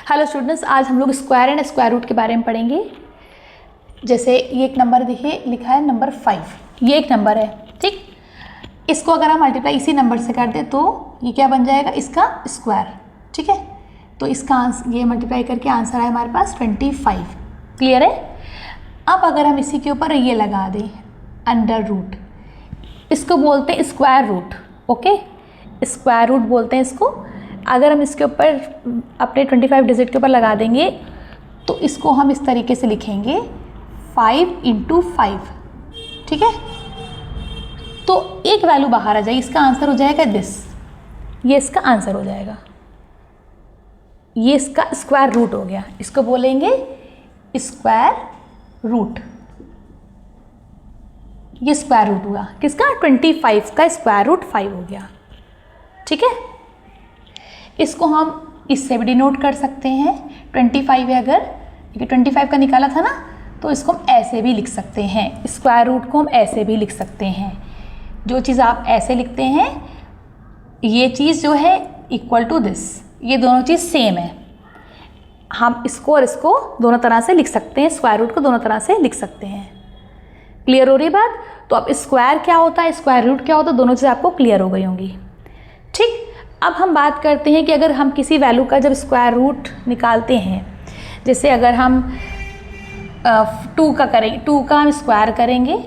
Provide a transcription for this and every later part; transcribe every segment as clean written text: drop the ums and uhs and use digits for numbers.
Hello students, आज हम लोग स्क्वायर एंड स्क्वायर रूट के बारे में पढ़ेंगे। जैसे ये एक नंबर देखिए लिखा है नंबर 5, ये एक नंबर है, ठीक। इसको अगर हम मल्टीप्लाई इसी नंबर से कर दें तो ये क्या बन जाएगा, इसका स्क्वायर, ठीक है। तो इसका आंसर ये मल्टीप्लाई करके आंसर है हमारे पास 25। क्लियर है। अब अगर हम इसी के ऊपर ये लगा दें अंडर रूट, इसको बोलते हैं square root, okay, square root बोलते हैं इसको। अगर हम इसके ऊपर अपने 25 डिजिट के ऊपर लगा देंगे तो इसको हम इस तरीके से लिखेंगे 5 × 5, ठीक है। तो एक वैल्यू बाहर आ जाएगी, इसका आंसर हो जाएगा दिस, ये इसका आंसर हो जाएगा, ये इसका स्क्वायर रूट हो गया। इसको बोलेंगे स्क्वायर रूट। ये स्क्वायर रूट हुआ किसका, 25 का स्क्वायर रूट 5 हो गया, ठीक है। इसको हम इससे भी डिनोट कर सकते हैं। 25 है, अगर 25 का निकाला था ना, तो इसको हम ऐसे भी लिख सकते हैं, स्क्वायर रूट को हम ऐसे भी लिख सकते हैं। जो चीज़ आप ऐसे लिखते हैं ये चीज़ जो है इक्वल टू दिस, ये दोनों चीज़ सेम है। हम इसको और इसको दोनों तरह से लिख सकते हैं, स्क्वायर रूट को दोनों तरह से लिख सकते हैं। क्लियर हो रही बात। तो अब स्क्वायर क्या होता है, स्क्वायर रूट क्या होता है, दोनों चीज़ें आपको क्लियर हो गई होंगी, ठीक। अब हम बात करते हैं कि अगर हम किसी वैल्यू का जब स्क्वायर रूट निकालते हैं, जैसे अगर हम 2 का करेंगे, 2 का हम स्क्वायर करेंगे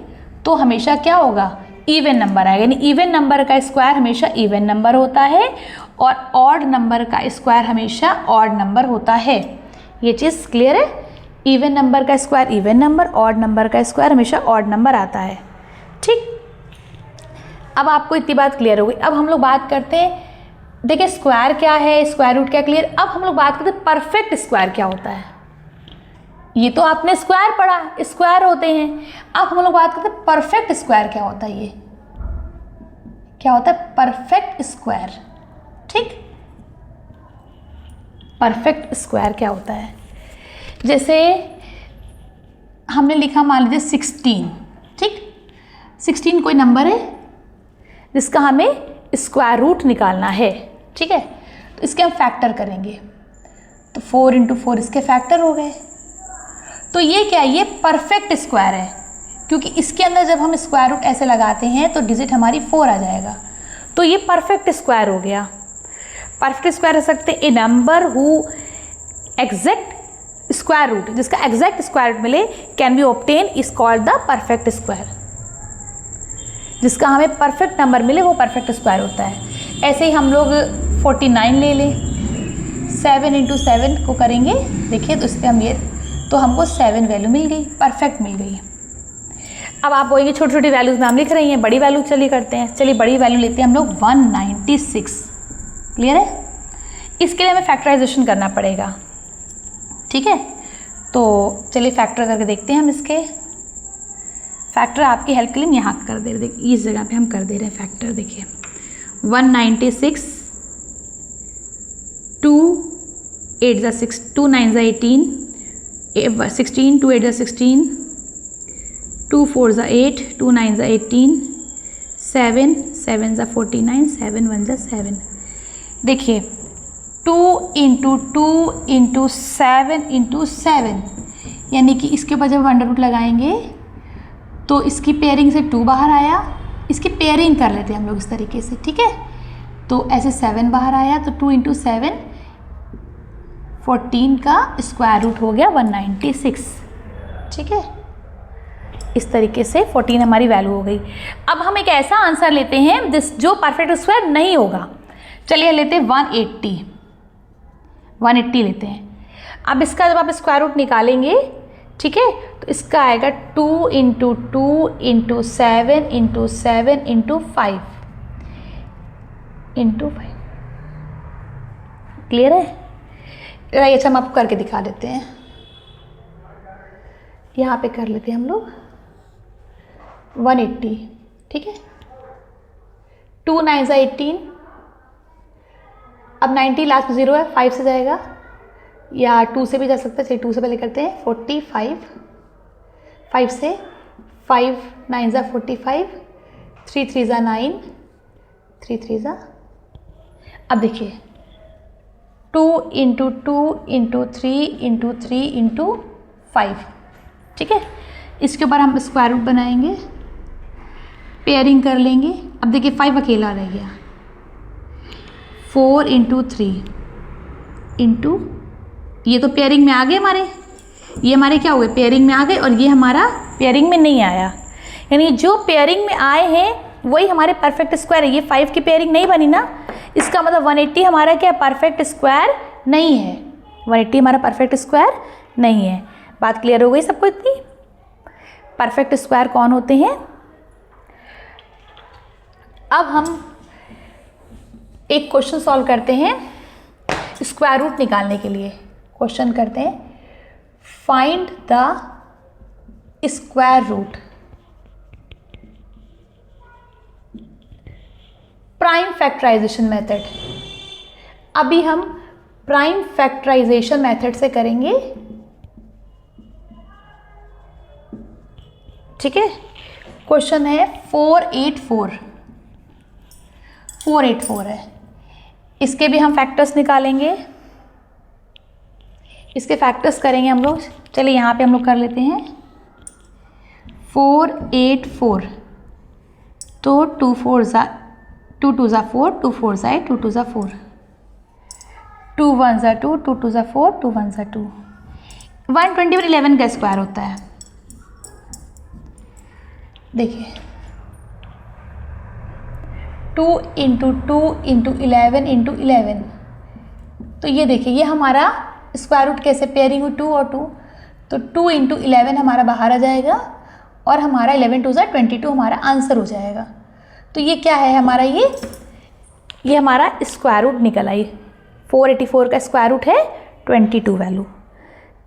तो हमेशा क्या होगा, इवन नंबर आएगा। यानी इवन नंबर का स्क्वायर हमेशा इवन नंबर होता है और ऑड नंबर का स्क्वायर हमेशा ऑड नंबर होता है। ये चीज़ क्लियर है। इवन नंबर का square even number, odd number का स्क्वायर हमेशा ऑड नंबर आता है, ठीक। अब आपको इतनी बात क्लियर हो गई। अब हम लोग बात करते हैं, देखिए स्क्वायर क्या है, स्क्वायर रूट क्या, क्लियर। अब हम लोग बात करते हैं परफेक्ट स्क्वायर क्या होता है। ये तो आपने स्क्वायर पढ़ा, स्क्वायर होते हैं। अब हम लोग बात करते हैं परफेक्ट स्क्वायर क्या होता है। ये क्या होता है, परफेक्ट स्क्वायर, ठीक। परफेक्ट स्क्वायर क्या होता है, जैसे हमने लिखा मान लीजिए 16, ठीक। 16 कोई नंबर है जिसका हमें स्क्वायर रूट निकालना है, ठीक है। तो इसके हम फैक्टर करेंगे, तो 4 × 4 इसके फैक्टर हो गए। तो ये क्या है, ये परफेक्ट स्क्वायर है, क्योंकि इसके अंदर जब हम स्क्वायर रूट ऐसे लगाते हैं तो डिजिट हमारी 4 आ जाएगा। तो ये परफेक्ट स्क्वायर हो गया। परफेक्ट स्क्वायर रह सकते a number who exact square root, जिसका एग्जैक्ट स्क्वायर रूट मिले can be obtain is called the perfect square. जिसका हमें परफेक्ट नंबर मिले वो परफेक्ट स्क्वायर होता है। ऐसे ही हम लोग 49 ले लें, 7 × 7 को करेंगे, देखिए तो इस पर हम ये, तो हमको 7 वैल्यू मिल गई, परफेक्ट मिल गई। अब आप बोलेंगे छोटी छोटी वैल्यूज़ में हम लिख रही हैं, बड़ी वैल्यू चलिए करते हैं। चलिए बड़ी वैल्यू लेते हैं हम लोग 196। क्लियर है। इसके लिए हमें फैक्टराइजेशन करना पड़ेगा, ठीक है। तो चलिए फैक्टर करके देखते हैं हम इसके। फैक्टर आपकी हेल्प के लिए यहाँ कर दे रहे, देखिए इस जगह पे हम कर दे रहे हैं फैक्टर। देखिए 196, 2 8 × 6, 2 9 × 18, 16, 2 8 × 16, 2 4 × 8, 2 9 × 18, 7 7 × 49, 7 1 × 7। देखिए 2 × 2 × 7 × 7, यानी कि इसके ऊपर जब अंडर रूट लगाएंगे तो इसकी पेयरिंग से 2 बाहर आया, इसकी पेयरिंग कर लेते हैं हम लोग इस तरीके से, ठीक है। तो ऐसे 7 बाहर आया, तो 2 × 7 14 का स्क्वायर रूट हो गया 196, ठीक है। इस तरीके से 14 हमारी वैल्यू हो गई। अब हम एक ऐसा आंसर लेते हैं जो परफेक्ट स्क्वायर नहीं होगा। चलिए लेते हैं 180 लेते हैं। अब इसका जब आप स्क्वायर रूट निकालेंगे, ठीक है, तो इसका आएगा 2 × 2 × 7 × 7 × 5 × 5। क्लियर है। अच्छा हम आपको करके दिखा देते हैं, यहाँ पे कर लेते हैं हम लोग 180, ठीक है। 2 9 × 18, अब 90 लास्ट में 0 है, 5 से जाएगा या 2 से भी जा सकता है। चलिए 2 से पहले करते हैं 45, 5 से 5 9 × 45, 3 3 × 9, 3 3 × अब देखिए 2 इंटू 2 इंटू 3 इंटू 3 इंटू 5, ठीक है। इसके ऊपर हम स्क्वायर रूट बनाएंगे, पेयरिंग कर लेंगे। अब देखिए 5 अकेला रह गया, 4 इंटू 3 इंटू, ये तो पेयरिंग में आ गए हमारे, ये हमारे क्या हो गए, पेयरिंग में आ गए, और ये हमारा पेयरिंग में नहीं आया, यानी जो पेयरिंग में आए हैं वही हमारे परफेक्ट स्क्वायर है। ये 5 की पेयरिंग नहीं बनी ना, इसका मतलब 180 हमारा क्या परफेक्ट स्क्वायर नहीं है, 180 हमारा परफेक्ट स्क्वायर नहीं है। बात क्लियर हो गई सबको इतनी? परफेक्ट स्क्वायर कौन होते हैं? अब हम एक क्वेश्चन सॉल्व करते हैं स्क्वायर रूट निकालने के लिए। क्वेश्चन करते हैं, find the square root prime factorisation method. अभी हम प्राइम फैक्टराइजेशन मेथड से करेंगे, ठीक है। क्वेश्चन है 484 है, इसके भी हम फैक्टर्स निकालेंगे, इसके फैक्टर्स करेंगे हम लोग। चलिए यहाँ पे हम लोग कर लेते हैं 484, तो 2 4 ज़ा 2 2 ज़ा 4, 2 4 ज़ा 8, 2 2 ज़ा 4, 2 1 ज़ा 2, 2 2 ज़ा 4, 2 1 ज़ा 2। 120 पर 11 का स्क्वायर होता है। देखिए 2 इंटू 2 इंटू 11 इंटू 11, तो ये देखिए ये हमारा स्क्वायर रूट कैसे, पेयरिंग हुई 2 और 2, तो 2 इंटू 11 हमारा बाहर आ जाएगा, और हमारा 11 2 ज़ा 22 हमारा आंसर हो जाएगा। तो ये क्या है हमारा, ये हमारा स्क्वायर रूट निकल आई। 484 का स्क्वायर रूट है 22 वैल्यू।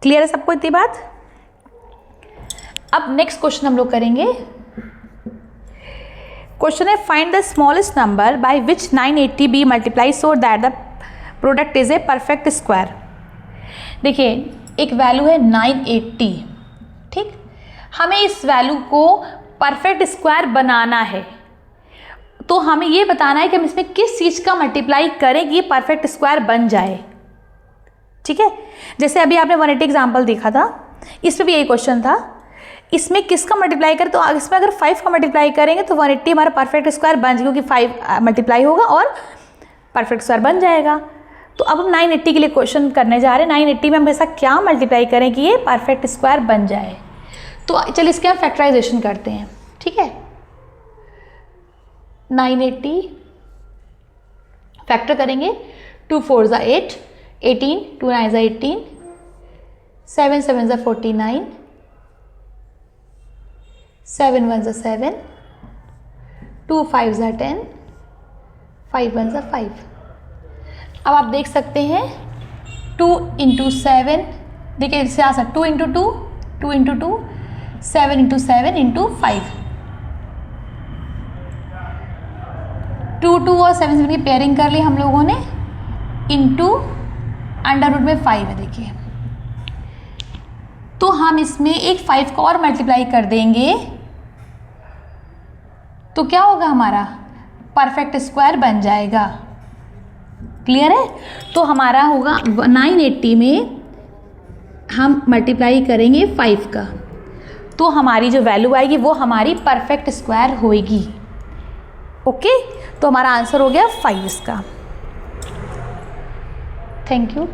क्लियर है सबको इतनी बात? अब नेक्स्ट क्वेश्चन हम लोग करेंगे। क्वेश्चन है, find the smallest number by which 980 be multiply so that the product is a perfect square. देखिए एक वैल्यू है 980, ठीक, हमें इस वैल्यू को परफेक्ट स्क्वायर बनाना है, तो हमें ये बताना है कि हम इसमें किस चीज़ का मल्टीप्लाई करें कि ये परफेक्ट स्क्वायर बन जाए, ठीक है। जैसे अभी आपने 180 एग्जाम्पल देखा था, इसमें भी यही क्वेश्चन था, इसमें किसका मल्टीप्लाई करें, तो इसमें अगर 5 का मल्टीप्लाई करेंगे तो 180 हमारा परफेक्ट स्क्वायर बन जाएगा, क्योंकि 5 मल्टीप्लाई होगा और परफेक्ट स्क्वायर बन जाएगा। तो अब हम 980 के लिए क्वेश्चन करने जा रहे हैं, 980 में हम ऐसा क्या मल्टीप्लाई करें कि ये परफेक्ट स्क्वायर बन जाए। तो चलिए इसके हम फैक्टराइजेशन करते हैं, ठीक है। 980 फैक्टर करेंगे, 2 4 ज़ा 8, 18, 2 9 ज़ा 18, 7 7 ज़ा 49, 7 1 ज़ा 7, 2 5 ज़ा 10, 5 1 ज़ा 5। अब आप देख सकते हैं 2 इंटू 7, देखिए इससे आ सकता 2 इंटू 2, 2 इंटू 2, 7 इंटू 7 इंटू 5, 2 2 और 7 7 की पेयरिंग कर ली हम लोगों ने, इंटू अंडर रूट में 5 है। देखिए तो हम इसमें एक 5 को और मल्टीप्लाई कर देंगे तो क्या होगा, हमारा परफेक्ट स्क्वायर बन जाएगा। क्लियर है? तो हमारा होगा 980 में हम मल्टीप्लाई करेंगे 5 का, तो हमारी जो वैल्यू आएगी वो हमारी परफेक्ट स्क्वायर होएगी। ओके, तो हमारा आंसर हो गया 5 इसका। Thank you.